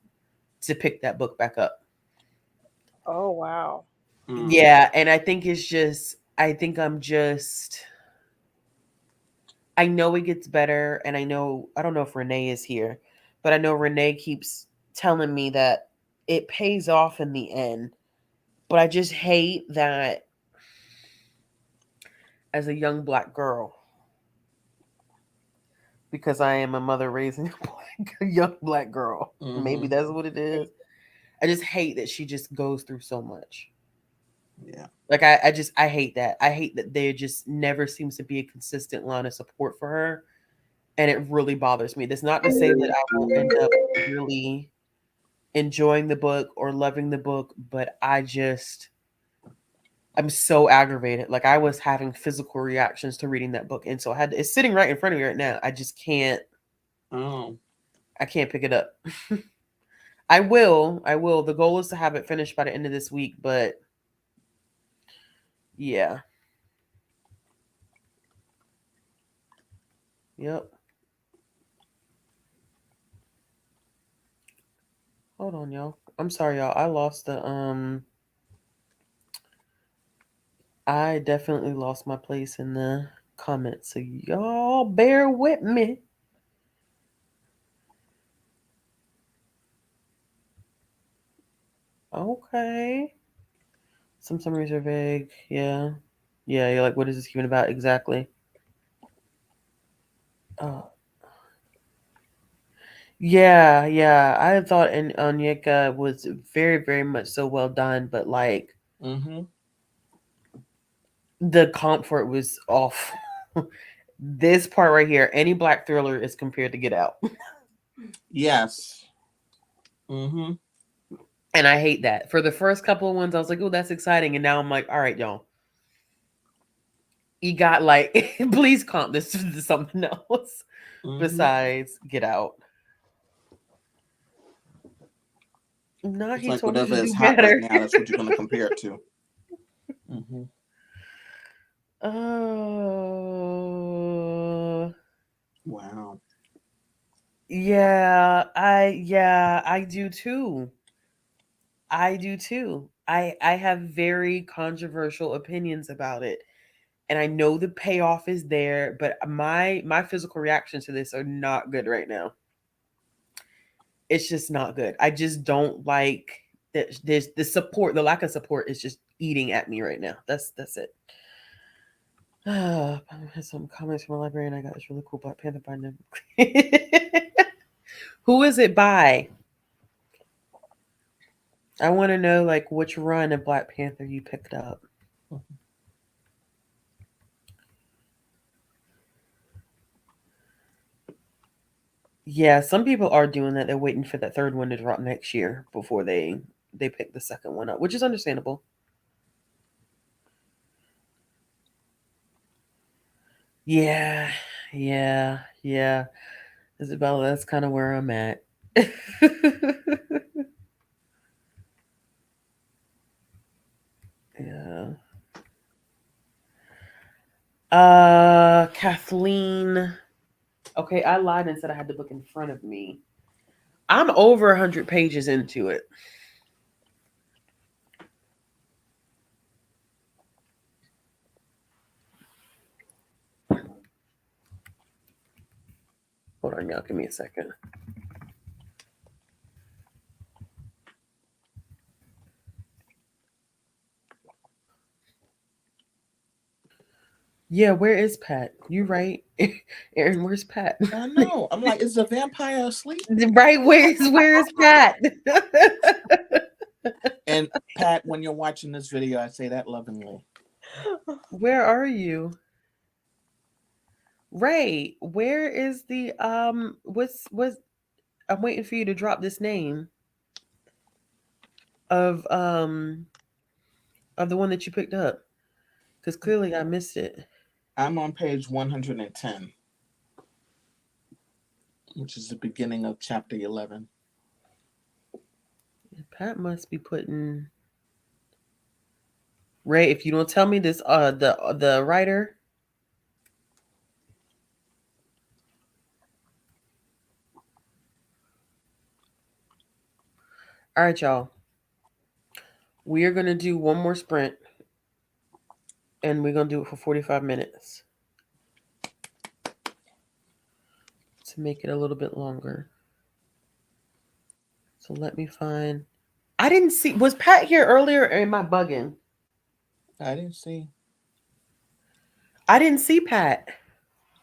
to pick that book back up. Oh wow. Mm. Yeah, and I think it's just. I think I'm just. I know it gets better, and I know. I don't know if Renee is here, but I know Renee keeps telling me that it pays off in the end. But I just hate that as a young black girl because I am a mother raising a young black girl. Maybe Mm-hmm. that's what it is. I just hate that she just goes through so much. Yeah. Like I hate that. I hate that there just never seems to be a consistent line of support for her. And it really bothers me. That's not to say that I won't end up really enjoying the book or loving the book, but I'm so aggravated. Like I was having physical reactions to reading that book, and so I had to, it's sitting right in front of me right now. I just can't. Oh. I can't pick it up. I will. I will. The goal is to have it finished by the end of this week, but yeah. Yep. Hold on, y'all. I'm sorry, y'all. I definitely lost my place in the comments. So y'all bear with me. Okay. Some summaries are vague. Yeah. Yeah, you're like, what is this even about exactly? Uh, yeah, yeah. I thought Onyeka was very, very much so well done, but like Mm-hmm. the comp for it was off. This part right here, any black thriller is compared to Get Out. Yes. Mm-hmm. And I hate that. For the first couple of ones, I was like, oh, that's exciting. And now I'm like, all right, y'all. You got like, please comp this to something else Mm-hmm. besides Get Out. No, It's he like told you whatever to is do hot right better. now, that's what you're going to compare it to. Mm-hmm. Oh, Wow. yeah, I do too. I do too. I have very controversial opinions about it. And I know the payoff is there, but my physical reactions to this are not good right now. It's just not good. I just don't like that. There's the support, the lack of support is just eating at me right now. That's it. I had some comments from a librarian. I got this really cool Black Panther binder. Who is it by? I want to know like which run of Black Panther you picked up. Yeah, some people are doing that. They're waiting for that third one to drop next year before they pick the second one up, which is understandable. Yeah, yeah. Isabella, that's kind of where I'm at. Yeah. Kathleen. Okay, I lied and said I had the book in front of me. I'm over 100 pages into it. Hold on, y'all. Give me a second. Yeah, where is Pat? You right. Aaron, where's Pat? I know. I'm like, is the vampire asleep? Right, where's Pat? And Pat, when you're watching this video, I say that lovingly. Where are you? Ray, where is the what's I'm waiting for you to drop this name of the one that you picked up. Because clearly I missed it. I'm on page 110, which is the beginning of chapter 11. Pat must be putting Ray, if you don't tell me this the writer. All right, y'all. We are gonna do one more sprint and we're gonna do it for 45 minutes to make it a little bit longer. So let me find. I didn't see. Was Pat here earlier or am I bugging? I didn't see. I didn't see Pat.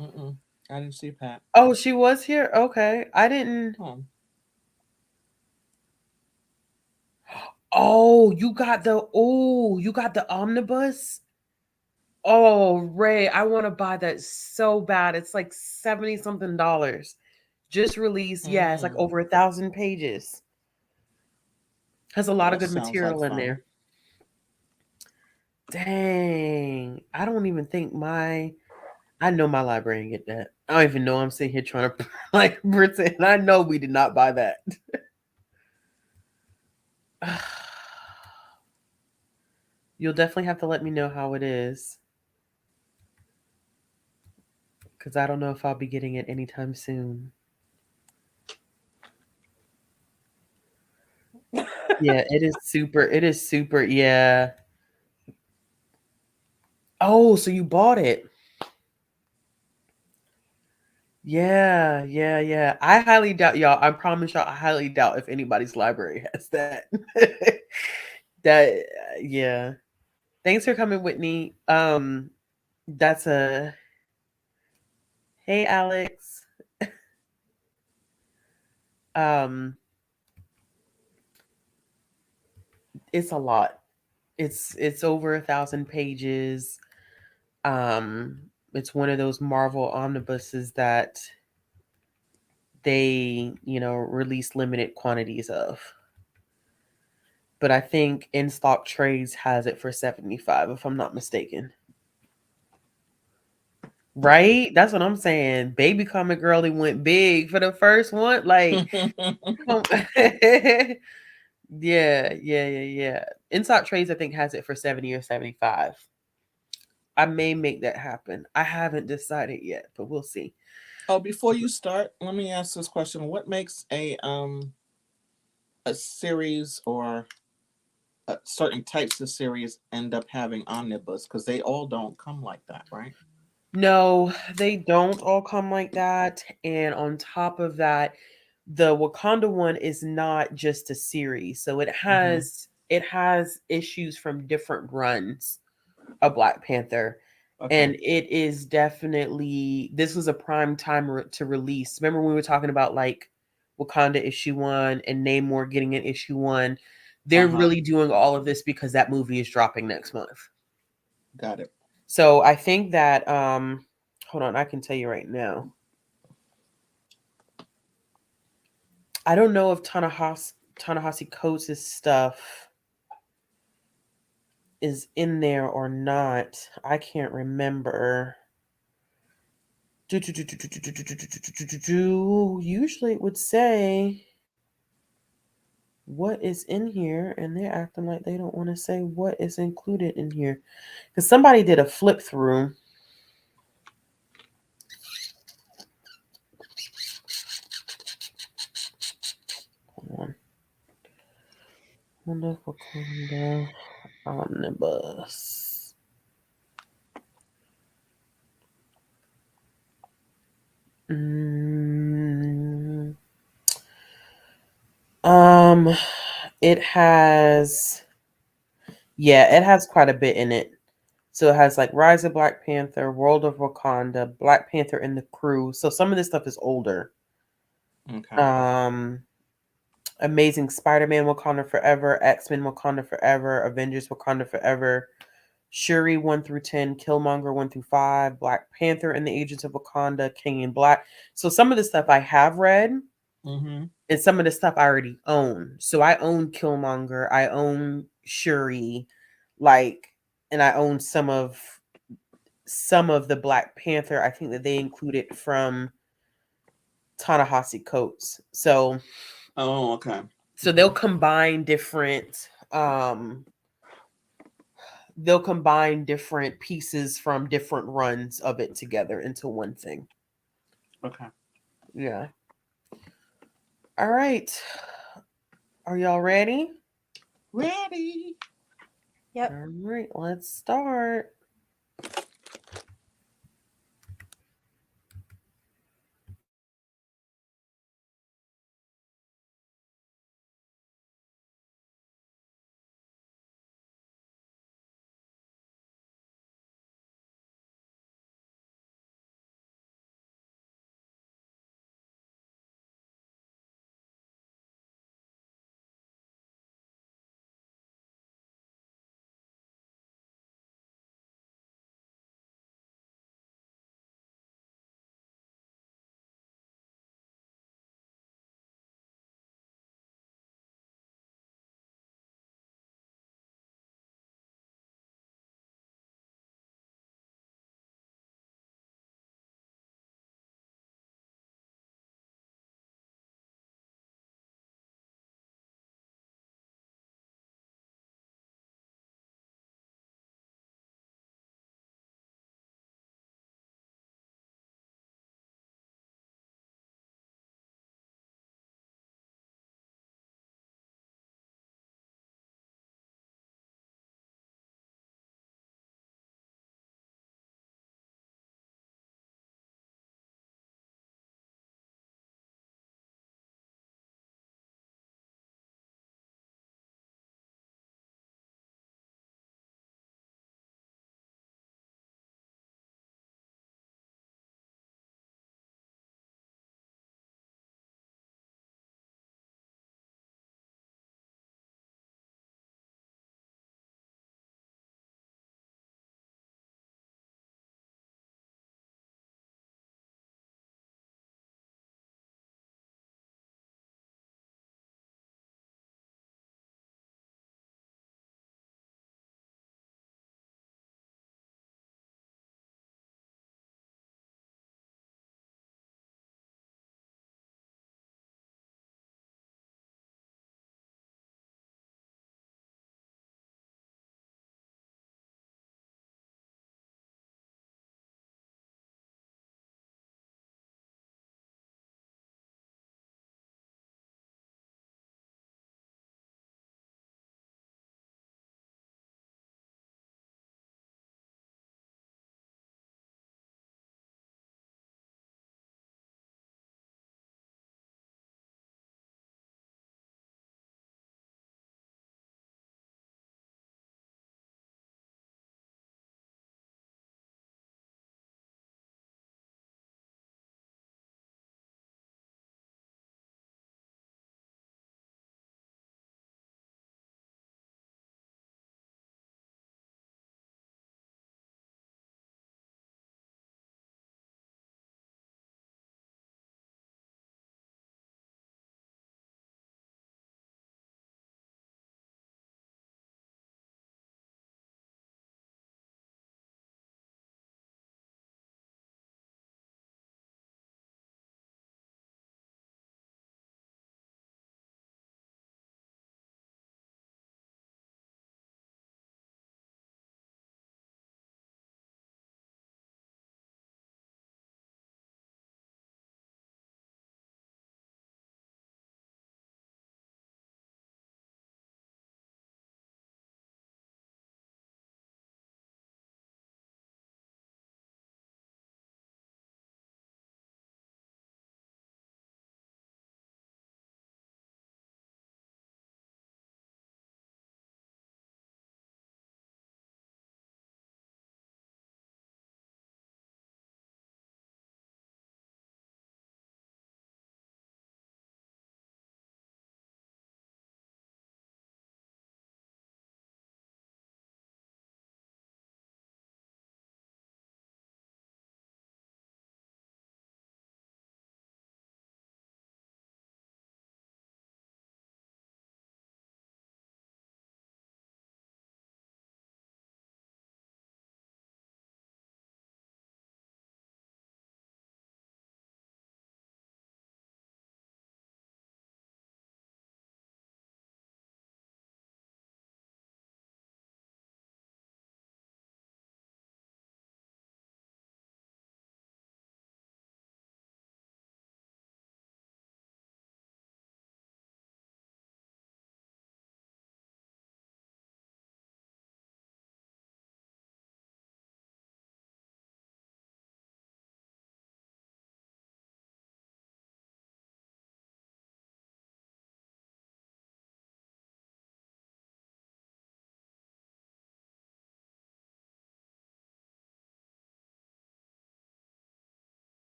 Mm-mm. I didn't see Pat. Oh, she was here? Okay. I didn't. Oh. You got the omnibus? Oh, Ray, I want to buy that so bad. It's like 70 something dollars. Just released. Yeah, it's like Mm. over 1,000 pages. Has a Well, lot of that good sounds like material in fun. there. Dang. I don't even think I know my librarian get that. I don't even know I'm sitting here trying to like pretend. I know we did not buy that. You'll definitely have to let me know how it is. Because I don't know if I'll be getting it anytime soon. Yeah, it is super. It is super. Yeah. Oh, so you bought it. Yeah, yeah, yeah. I highly doubt y'all. I promise y'all, I highly doubt if anybody's library has that. That, yeah. Thanks for coming, Whitney. That's a hey, Alex. Um, it's a lot. It's over 1,000 pages. It's one of those Marvel omnibuses that they, release limited quantities of. But I think In Stock Trades has it for 75, if I'm not mistaken. Right? That's what I'm saying. Baby Comic Girlie went big for the first one. Like, come- yeah, yeah, yeah, yeah. In Stock Trades, I think, has it for 70 or 75. I may make that happen. I haven't decided yet, but we'll see. Oh, before you start, let me ask this question: what makes a series or certain types of series end up having omnibus? Because they all don't come like that, right? No, they don't all come like that. And on top of that, the Wakanda one is not just a series. So Mm-hmm. it has issues from different runs of Black Panther. Okay. And it is definitely, this was a prime time to release. Remember when we were talking about like Wakanda issue 1 and Namor getting an issue 1? They're Uh-huh. really doing all of this because that movie is dropping next month. Got it. So I think that hold on, I can tell you right now. I don't know if Ta-Nehisi Coates' stuff is in there or not. I can't remember. Usually it would say what is in here, and they're acting like they don't want to say what is included in here. Because somebody did a flip through. Hold on. Wonderful Wakanda Omnibus. Mm, um, it has, yeah, it has quite a bit in it. So it has like Rise of Black Panther, World of Wakanda, Black Panther and the Crew. So some of this stuff is older. Okay. Um, Amazing Spider-Man Wakanda Forever, X-Men Wakanda Forever, Avengers Wakanda Forever, Shuri 1 through 10, Killmonger 1 through 5, Black Panther and the Agents of Wakanda, King in Black. So some of the stuff I have read, Mm-hmm. and some of the stuff I already own. So I own Killmonger, I own Shuri, like, and I own some of the Black Panther. I think that they included from Ta-Nehisi Coates. So Oh, okay. they'll combine different pieces from different runs of it together into one thing. Okay. Yeah. All right. Are y'all ready? Ready. Yep. All right, let's start.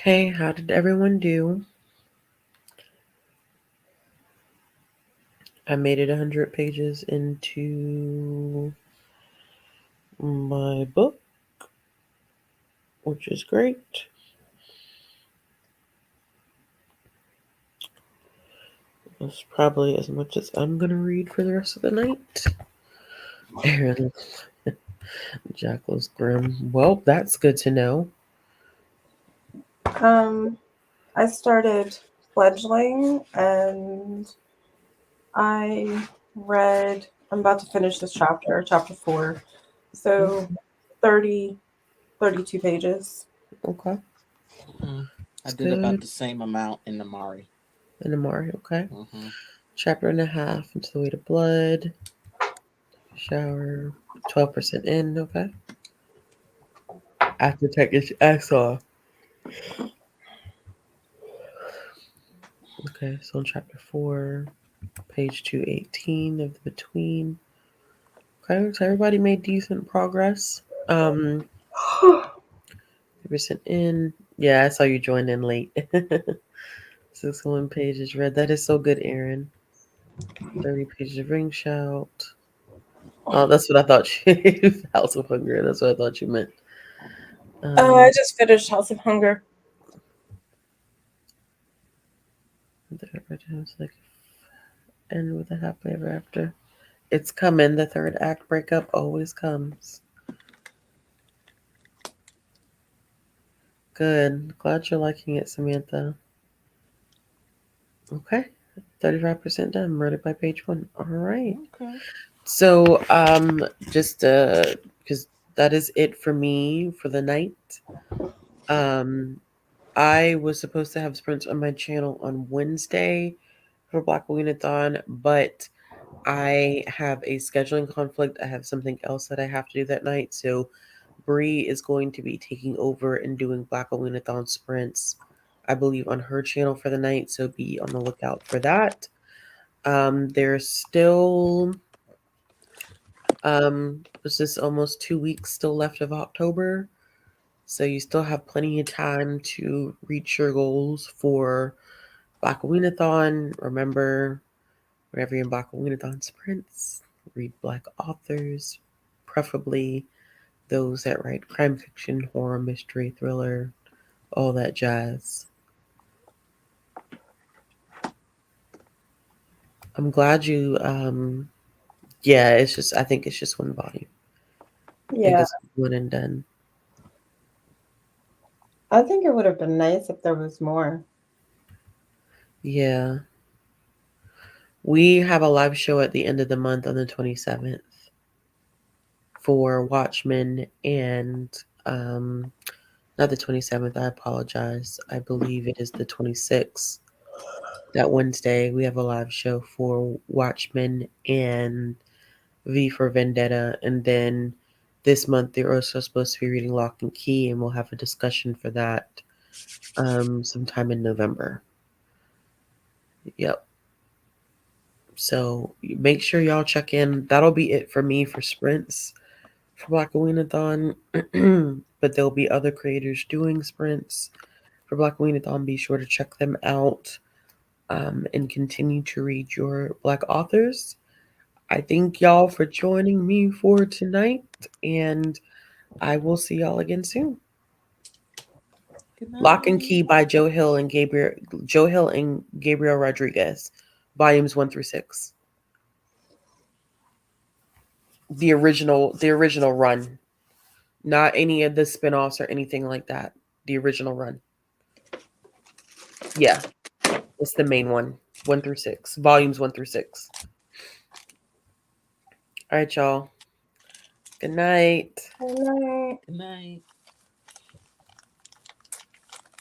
Okay, how did everyone do? I made it 100 pages into my book, which is great. That's probably as much as I'm going to read for the rest of the night. Aaron, Jackal's Grim. Well, that's good to know. I started Fledgling, and I'm about to finish this chapter 4. So 30, 32 pages. Okay. I did good. about the same amount in the Mari. In the Mari, okay. Mm-hmm. Chapter and a half into the Weight of Blood. Shower. 12% in, okay. After taking X off. Okay, so in chapter 4, page 218 of the Between. Okay, so everybody made decent progress. 3% in. Yeah, I saw you join in late. 61 pages read. That is so good, Aaron. 30 pages of Ring Shout. Oh, that's what I thought you House of Hunger. That's what I thought you meant. I just finished House of Hunger. Like end with a happily ever after. It's coming. The third act breakup always comes. Good. Glad you're liking it, Samantha. Okay. 35% done. Murdered by page 1. All right. Okay. So, just because that is it for me for the night. I was supposed to have sprints on my channel on Wednesday for Blackoweenathon, but I have a scheduling conflict. I have something else that I have to do that night. So Bree is going to be taking over and doing Blackoweenathon Sprints, I believe, on her channel for the night. So be on the lookout for that. There's still was this almost 2 weeks still left of October. So you still have plenty of time to reach your goals for Blackoweenathon. Remember, whenever you're in Blackoweenathon Sprints, read Black authors, preferably those that write crime fiction, horror, mystery, thriller, all that jazz. I'm glad you, yeah, I think it's just one volume. I think it's one and done. I think it would have been nice if there was more. Yeah. We have a live show at the end of the month on the 27th for Watchmen and, not the 27th, I apologize. I believe it is the 26th. That Wednesday, we have a live show for Watchmen and V for Vendetta. And then this month, they're also supposed to be reading Lock and Key, and we'll have a discussion for that sometime in November. Yep. So make sure y'all check in. That'll be it for me for sprints for Blackoweenathon. But there'll be other creators doing sprints for Blackoweenathon. Be sure to check them out and continue to read your Black authors. I thank y'all for joining me for tonight, and I will see y'all again soon. Lock and Key by Joe Hill and Gabriel Rodriguez, volumes 1 through 6. The original run, not any of the spinoffs or anything like that. The original run. Yeah, it's the main one. 1 through 6, volumes 1 through 6. All right, y'all. Good night. Good night. Good night.